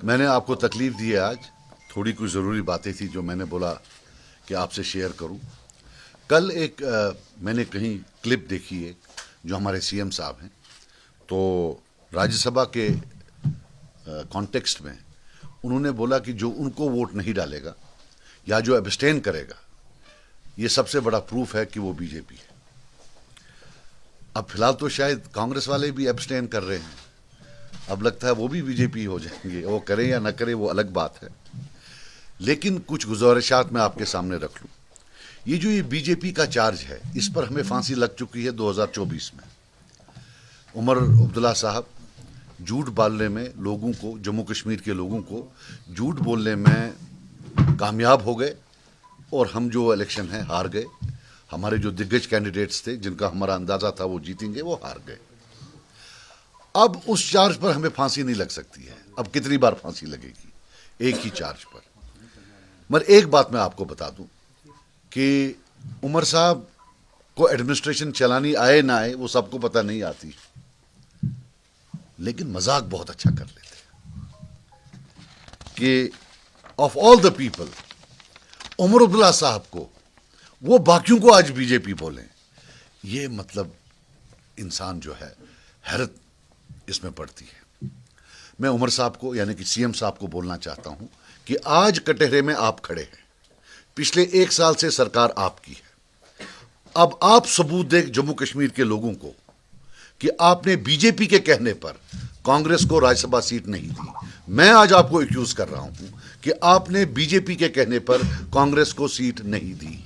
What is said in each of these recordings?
मैंने आपको तकलीफ दी है आज। थोड़ी कुछ ज़रूरी बातें थी जो मैंने बोला कि आपसे शेयर करूं। कल मैंने कहीं क्लिप देखी है जो हमारे सीएम साहब हैं, तो राज्यसभा के कॉन्टेक्स्ट में उन्होंने बोला कि जो उनको वोट नहीं डालेगा या जो एब्सटेन करेगा, ये सबसे बड़ा प्रूफ है कि वो बीजेपी है। अब फिलहाल तो शायद कांग्रेस वाले भी एब्सटेन कर रहे हैं, अब लगता है वो भी बीजेपी हो जाएंगे। वो करें या ना करें वो अलग बात है, लेकिन कुछ गुजारिशात मैं आपके सामने रख लूं। ये बीजेपी का चार्ज है, इस पर हमें फांसी लग चुकी है 2024 में। उमर अब्दुल्ला साहब झूठ बोलने में लोगों को, जम्मू कश्मीर के लोगों को झूठ बोलने में कामयाब हो गए और हम जो इलेक्शन है हार गए। हमारे जो दिग्गज कैंडिडेट्स थे जिनका हमारा अंदाजा था वो जीतेंगे, वो हार गए। अब उस चार्ज पर हमें फांसी नहीं लग सकती है। अब कितनी बार फांसी लगेगी एक ही चार्ज पर? मगर एक बात मैं आपको बता दूं कि उमर साहब को एडमिनिस्ट्रेशन चलानी आए ना आए वो सबको पता नहीं आती, लेकिन मजाक बहुत अच्छा कर लेते हैं कि of all the people Omar Abdullah साहब को, वो बाकियों को आज बीजेपी बोलें। ये मतलब इंसान जो है, हैरत इसमें पड़ती है। मैं उमर साहब को यानी कि सीएम साहब को बोलना चाहता हूं कि आज कटहरे में आप खड़े हैं, पिछले 1 साल से सरकार आपकी है। अब आप सबूत दें जम्मू कश्मीर के लोगों को कि आपने बीजेपी के कहने पर कांग्रेस को राज्यसभा सीट नहीं दी। मैं आज आपको एक्यूज कर रहा हूं कि आपने बीजेपी के कहने पर कांग्रेस को सीट नहीं दी।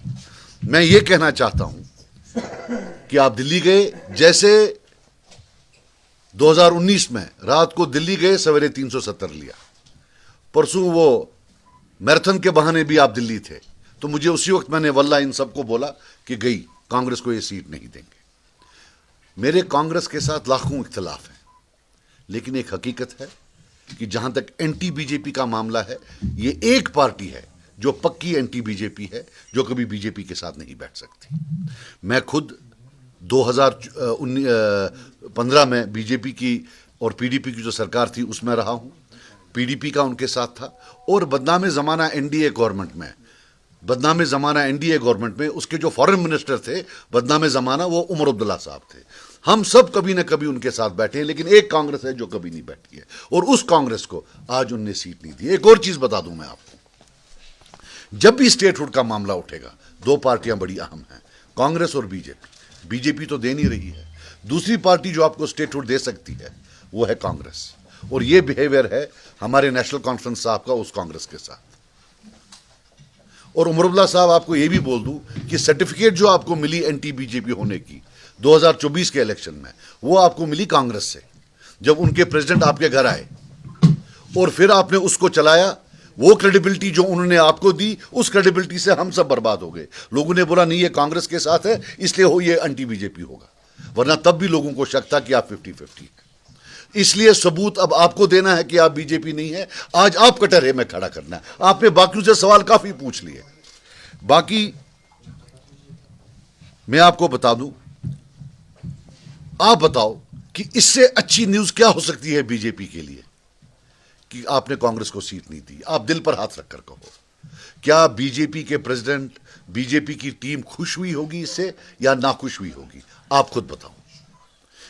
मैं ये कहना चाहता हूं कि आप दिल्ली गए, जैसे 2019 में रात को दिल्ली गए, सवेरे 370 लिया। परसों वो मैराथन के बहाने भी आप दिल्ली थे, तो मुझे उसी वक्त मैंने वल्ला इन सबको बोला कि गई कांग्रेस को ये सीट नहीं देंगे। मेरे कांग्रेस के साथ लाखों इख्तलाफ हैं, लेकिन एक हकीकत है कि जहां तक एंटी बीजेपी का मामला है, ये एक पार्टी है जो पक्की एंटी बीजेपी है, जो कभी बीजेपी के साथ नहीं बैठ सकती। मैं खुद 2015 में बीजेपी की और पीडीपी की जो सरकार थी उसमें रहा हूं। पीडीपी का उनके साथ था, और बदनाम ज़माना एनडीए गवर्नमेंट में उसके जो फॉरेन मिनिस्टर थे, बदनाम ज़माना वो उमर अब्दुल्ला साहब थे। हम सब कभी ना कभी उनके साथ बैठे हैं, लेकिन एक कांग्रेस है जो कभी नहीं बैठी है, और उस कांग्रेस को आज उनने सीट नहीं दी। एक और चीज बता दूं मैं आपको, जब भी स्टेटहुड का मामला उठेगा, 2 पार्टियां बड़ी अहम हैं, कांग्रेस और बीजेपी। बीजेपी तो दे नहीं रही है। दूसरी पार्टी जो आपको स्टेटहुड दे सकती है वो है कांग्रेस, और ये बिहेवियर है हमारे नेशनल कॉन्फ्रेंस साहब का उस कांग्रेस के साथ। और उमर अब्दुल्ला साहब, आपको ये भी बोल दूं कि सर्टिफिकेट जो आपको मिली एंटी बीजेपी होने की 2024 के इलेक्शन में, वो आपको मिली कांग्रेस से, जब उनके प्रेसिडेंट आपके घर आए और फिर आपने उसको चलाया। वो क्रेडिबिलिटी जो उन्होंने आपको दी, उस क्रेडिबिलिटी से हम सब बर्बाद हो गए। लोगों ने बोला नहीं ये कांग्रेस के साथ है इसलिए हो ये एंटी बीजेपी होगा, वरना तब भी लोगों को शक था कि आप 50-50 है। इसलिए सबूत अब आपको देना है कि आप बीजेपी नहीं है। आज आप कटहरे में खड़ा करना है। आपने बाकियों से सवाल काफी पूछ लिए। बाकी मैं आपको बता दूं, आप बताओ कि इससे अच्छी न्यूज क्या हो सकती है बीजेपी के लिए कि आपने कांग्रेस को सीट नहीं दी। आप दिल पर हाथ रखकर कहो, क्या बीजेपी के प्रेसिडेंट, बीजेपी की टीम खुश हुई होगी इससे या नाखुश हुई होगी? आप खुद बताओ।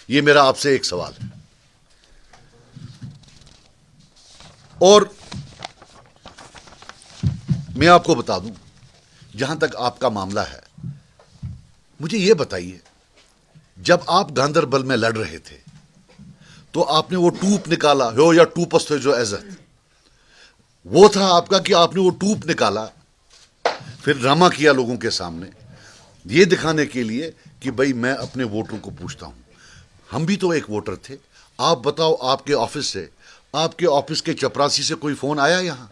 यह मेरा आपसे एक सवाल है। और मैं आपको बता दूं, जहां तक आपका मामला है, मुझे यह बताइए, जब आप गांधरबल में लड़ रहे थे तो आपने वो टूप निकाला हो या टूपस थे जो इज्जत, वो था आपका कि आपने वो टूप निकाला, फिर ड्रामा किया लोगों के सामने, ये दिखाने के लिए कि भाई मैं अपने वोटरों को पूछता हूं। हम भी तो एक वोटर थे। आप बताओ, आपके ऑफिस से, आपके ऑफिस के चपरासी से कोई फोन आया? यहां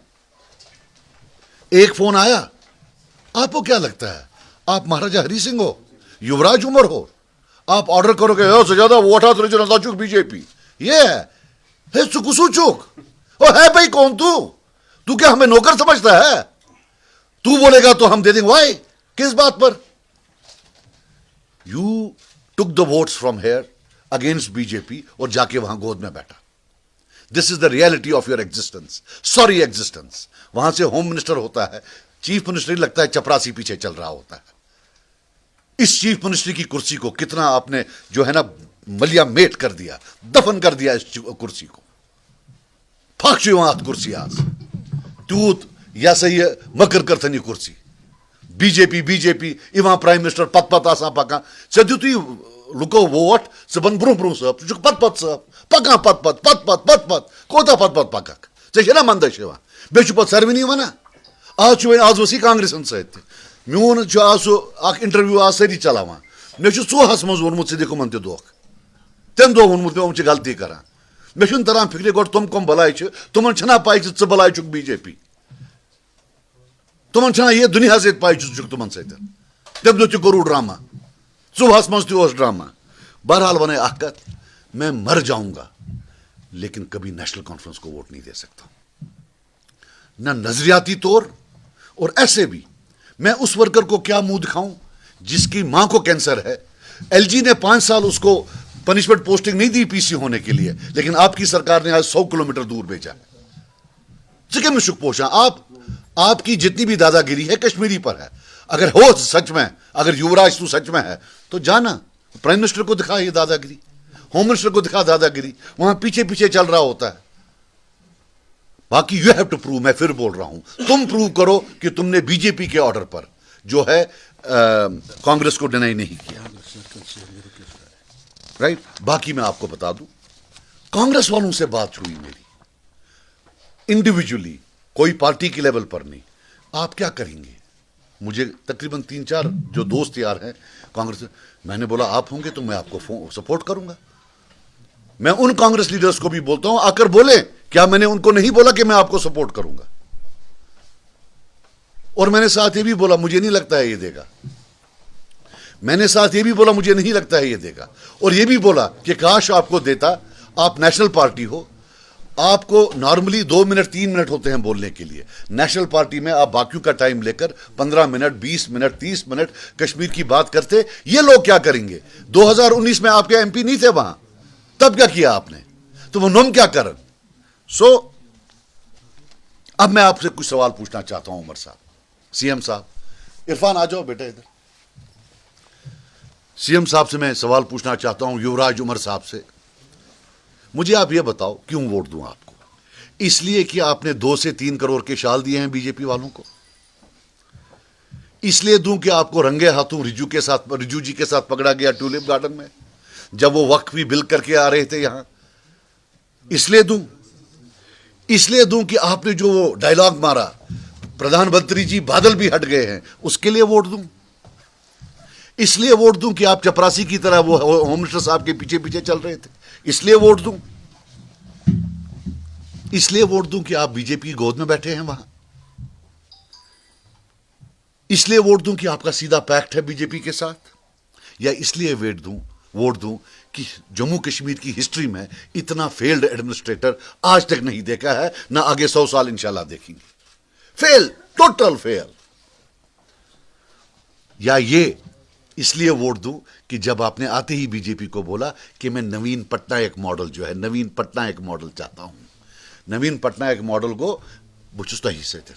एक फोन आया? आपको क्या लगता है आप महाराजा हरि सिंह हो, युवराज उमर हो? आप ऑर्डर करोगे से ज्यादा वोट हाथ जनता चुक बीजेपी, ये है चुक। ओ है भाई कौन तू क्या हमें नौकर समझता है? तू बोलेगा तो हम दे देंगे। वाई? किस बात पर? You took the votes from here against BJP और जाके वहां गोद में बैठा। This is the reality of your existence, sorry existence. वहां से होम मिनिस्टर होता है, चीफ मिनिस्टर लगता है चपरासी पीछे चल रहा होता है। इस चीफ मिनिस्टर की कुर्सी को कितना आपने जो है ना मलिया मेट कर दिया, दफन कर दिया इस कुर्सी को। फाक कुर्सी आज तूत या सही मकर करथनी कुर्सी बीजेपी इवा प्राइम मिनिस्टर पत आसान पकान ऐ दित लुको वोट ज बन ब्रोह ब्रोह सब छु पत सब पकान पत कोता पत पकक ऐ मंदश बे पे सरवनी वन आज वसी कांग्रेस सत मोन आज सह इंटरव्यू आज सारी चलावान मे चूहस मज वोनमुत ज दिख ते दोख तम दो वोनमुत मे हम गलती करान मे तरान फिक्र गो तुम कम बलाय तुम छना पाई ज बलाय चुक बीजेपी तुम छना ये दुनिया सत पाई तुम सत तम दो करू ड्रामा सुबह मज ड्रामा। बहरहाल वन कत मैं मर जाऊंगा लेकिन कभी नेशनल कॉन्फ्रेंस को वोट नहीं दे सकता, न नजरियाती तौर और ऐसे भी मैं उस वर्कर को क्या मुंह दिखाऊं जिसकी मां को कैंसर है। एलजी ने 5 साल उसको पनिशमेंट पोस्टिंग नहीं दी पीसी होने के लिए, लेकिन आपकी सरकार ने आज 100 किलोमीटर दूर भेजा। जिके में शुक पोषा आपकी जितनी भी दादागिरी है कश्मीरी पर है। अगर हो सच में, अगर युवराज तू सच में है तो जाना प्राइम मिनिस्टर को दिखा ये दादागिरी, होम मिनिस्टर को दिखा दादागिरी, वहां पीछे पीछे चल रहा होता है। बाकी यू हैव टू प्रूव, मैं फिर बोल रहा हूं, तुम प्रूव करो कि तुमने बीजेपी के ऑर्डर पर जो है कांग्रेस को डिनाई नहीं किया, राइट। बाकी मैं आपको बता दूं, कांग्रेस वालों से बात हुई मेरी इंडिविजुअली, कोई पार्टी के लेवल पर नहीं। आप क्या करेंगे? मुझे तकरीबन 3-4 जो दोस्त यार हैं कांग्रेस, मैंने बोला आप होंगे तो मैं आपको सपोर्ट करूंगा। मैं उन कांग्रेस लीडर्स को भी बोलता हूं, आकर बोले, क्या मैंने उनको नहीं बोला कि मैं आपको सपोर्ट करूंगा? और मैंने साथ ये भी बोला मुझे नहीं लगता है ये देगा, मैंने साथ ये भी बोला मुझे नहीं लगता है ये देगा, और ये भी बोला कि काश आपको देता। आप नेशनल पार्टी हो, आपको नॉर्मली 2 मिनट 3 मिनट होते हैं बोलने के लिए। नेशनल पार्टी में आप बाकियों का टाइम लेकर 15 मिनट 20 मिनट 30 मिनट कश्मीर की बात करते। ये लोग क्या करेंगे? 2019 में आपके एमपी नहीं थे वहां, तब क्या किया आपने? तो वो नम क्या करन? अब मैं आपसे कुछ सवाल पूछना चाहता हूं उमर साहब, सीएम साहब। इरफान आ जाओ बेटा इधर। सीएम साहब से मैं सवाल पूछना चाहता हूं, युवराज उमर साहब से। मुझे आप ये बताओ क्यों वोट दूं आपको? इसलिए कि आपने 2 से 3 करोड़ के शाल दिए हैं बीजेपी वालों को? इसलिए दूं कि आपको रंगे हाथों रिजू जी के साथ पकड़ा गया ट्यूलिप गार्डन में जब वो वक्फ भी बिल करके आ रहे थे यहां? इसलिए दूं? इसलिए दूं कि आपने जो डायलॉग मारा, प्रधानमंत्री जी बादल भी हट गए हैं, उसके लिए वोट दूं? इसलिए वोट दूं कि आप चपरासी की तरह वो होम मिनिस्टर साहब के पीछे पीछे चल रहे थे, इसलिए वोट दूं? इसलिए वोट दूं कि आप बीजेपी की गोद में बैठे हैं वहां? इसलिए वोट दूं कि आपका सीधा पैक्ट है बीजेपी के साथ? या इसलिए वोट दूं कि जम्मू कश्मीर की हिस्ट्री में इतना फेल्ड एडमिनिस्ट्रेटर आज तक नहीं देखा है, ना आगे 100 साल इंशाल्लाह देखेंगे। Fail, total fail. या ये इसलिए वोट दूं कि जब आपने आते ही बीजेपी को बोला कि मैं नवीन पटनायक मॉडल जो है, नवीन पटनायक मॉडल चाहता हूं, नवीन पटनायक मॉडल को बुचुस्ता हिस्से थे,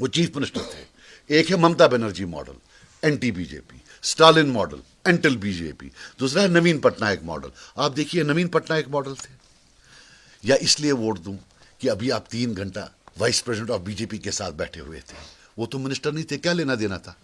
वो चीफ मिनिस्टर थे। एक है Mamata Banerjee model, anti BJP, Stalin model, anti BJP, दूसरा है नवीन पटनायक मॉडल। आप देखिए नवीन पटनायक मॉडल थे। या इसलिए वोट दूं कि अभी आप 3 घंटा वाइस प्रेसिडेंट ऑफ बीजेपी के साथ बैठे हुए थे, वो तो मिनिस्टर नहीं थे, क्या लेना देना था?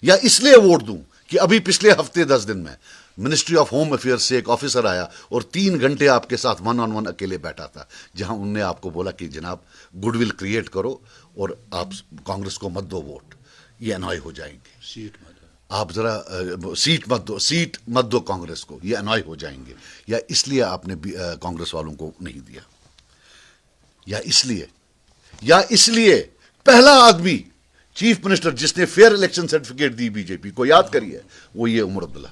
या इसलिए वोट दूं कि अभी पिछले हफ्ते 10 दिन में मिनिस्ट्री ऑफ होम अफेयर्स से एक ऑफिसर आया और 3 घंटे आपके साथ 1-on-1 अकेले बैठा था, जहां उनने आपको बोला कि जनाब गुडविल क्रिएट करो और आप कांग्रेस को मत दो वोट, ये अनॉय हो जाएंगे, सीट मत दो, आप जरा सीट मत दो कांग्रेस को, ये अनॉय हो जाएंगे। या इसलिए आपने कांग्रेस वालों को नहीं दिया? या इसलिए पहला आदमी चीफ मिनिस्टर जिसने फेयर इलेक्शन सर्टिफिकेट दी बीजेपी को, याद करिए, वो ये उमर अब्दुल्ला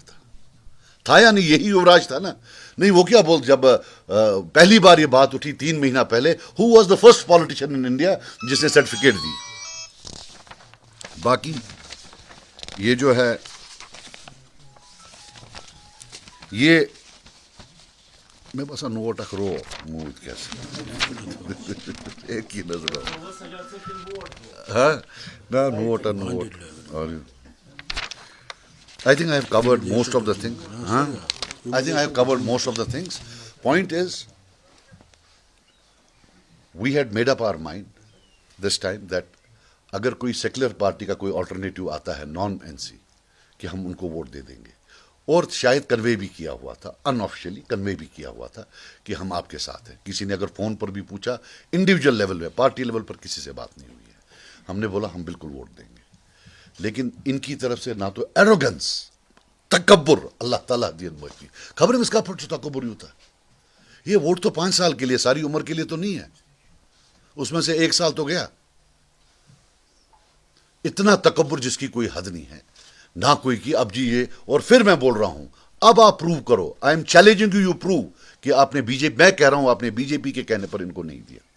था या नहीं? यही युवराज था ना? नहीं, वो क्या बोल, जब पहली बार ये बात उठी 3 महीना पहले, who was the first politician in India जिसने सर्टिफिकेट दी? बाकी ये जो है, ये मैं बस नोट अख रो मूद कैसे एक ही नजर हाँ ना नोट और I think I have covered most of the things. Huh? I think I have covered most of the things. Point is, we had made up our mind this time that अगर कोई secular party का कोई alternative आता है non NC कि हम उनको vote दे देंगे और शायद कन्वे भी किया हुआ था अनऑफिशियली कन्वे भी किया हुआ था कि हम आपके साथ हैं किसी ने अगर फ़ोन पर भी पूछा इंडिविजुअल लेवल पे पार्टी लेवल पर किसी से बात नहीं हुई है हमने बोला हम बिल्कुल वोट देंगे लेकिन इनकी तरफ से ना तो एरोगेंस तकब्बुर अल्लाह ताला दियन मोची खबर में इसका फट तकब्बुर होता है ये वोट तो 5 साल के लिए सारी उम्र के लिए तो नहीं है उसमें से 1 साल तो गया इतना तकब्बुर जिसकी कोई हद नहीं है ना कोई की अब जी ये और फिर मैं बोल रहा हूं अब आप प्रूव करो I am challenging you prove कि आपने बीजेपी मैं कह रहा हूं आपने बीजेपी के कहने पर इनको नहीं दिया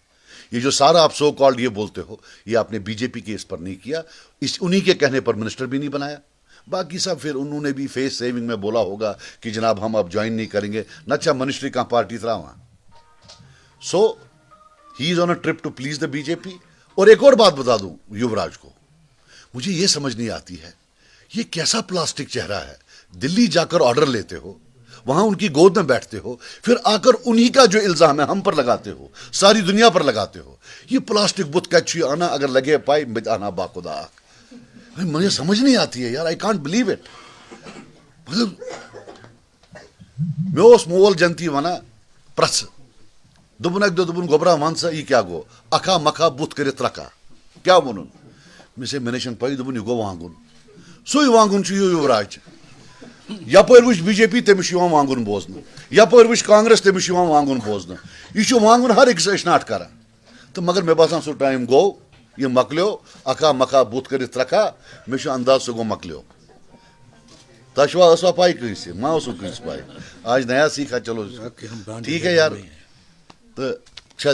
ये जो सारा आप सो कॉल्ड ये बोलते हो ये आपने बीजेपी के इस पर नहीं किया इस उन्हीं के कहने पर मिनिस्टर भी नहीं बनाया बाकी सब फिर उन्होंने भी फेस सेविंग में बोला होगा कि जनाब हम अब ज्वाइन नहीं करेंगे नच्छा मिनिस्ट्री कहां पार्टी था वहां so he is on a trip to please the BJP और एक और बात बता दूं युवराज को मुझे ये समझ नहीं आती है ये कैसा प्लास्टिक चेहरा है दिल्ली जाकर ऑर्डर लेते हो वहां उनकी गोद में बैठते हो फिर आकर उन्हीं का जो इल्जाम है हम पर लगाते हो सारी दुनिया पर लगाते हो ये प्लास्टिक बुत कच्ची आना अगर लगे पाई मित आना बाखुदा मुझे समझ नहीं आती है यार आई कांट बिलीव इट मतलब मे मोल जनती वना प्रस दुबन दुबन गोबरा वन सा यह क्या गो अखा मखा बुत कर रखा क्या वनुन मे मे पी दुबन यह गो वांगुन सु वांगुन युवराज यपर वुच बीजेपी तमिस वांगुन बोजन यपर वुच कांग्रेस तमिस वांगुन बोजन यह वांगुन हर अकिस नाट कर तो मगर मे बासान सो टाइम गो यह मकलो अखा मखा बुत कर रखा मे अंदाज सो गो मकलो तशवा पाई कंस मा कंस पाई आज नया सीखा चलो ठीक है यार तो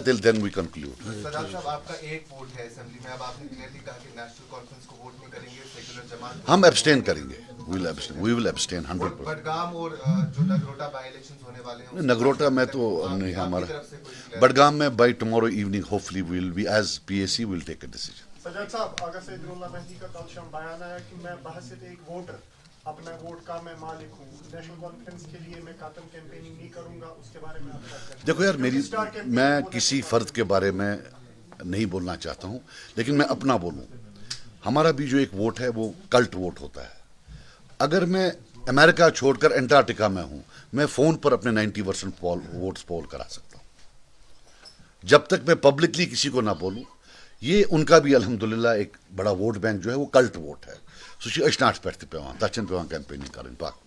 तेल देन वी कंक्लूड सजाद साहब आपका एक वोट है असेंबली में अब आपने क्लियरली कहा कि नेशनल कॉन्फ्रेंस को वोट नहीं करेंगे सेक्युलर जमात हम एब्सटेन करेंगे we will abstain 100%. बडगाम और जो नगरोटा बाय इलेक्शंस होने वाले हैं नगरोटा में तो नहीं हमारा बडगाम में by tomorrow evening hopefully we will be as PAC will take a decision Sajad साहब आगा सैदुल्लाह मेहदी का कल शाम बयान आया कि मैं बहसियत एक वोटर अपना वोट का मैं मालिक हूँ नेशनल कॉन्फ्रेंस के लिए मैं कातम कैंपेनिंग नहीं करूंगा उसके बारे में आप क्या कहेंगे देखो यार मेरी मैं किसी फर्द के बारे में नहीं बोलना चाहता हूँ लेकिन मैं अपना बोलूँ हमारा भी जो एक वोट है वो कल्ट वोट होता है अगर मैं अमेरिका छोड़कर एंटार्क्टिका में हूं मैं फोन पर अपने 90% वोट्स पोल करा सकता हूं जब तक मैं पब्लिकली किसी को ना बोलूं ये उनका भी अल्हम्दुलिल्लाह एक बड़ा वोट बैंक जो है वो कल्ट वोट है सो नाट पे पे तचन पे कैंपेनिंग करें पाक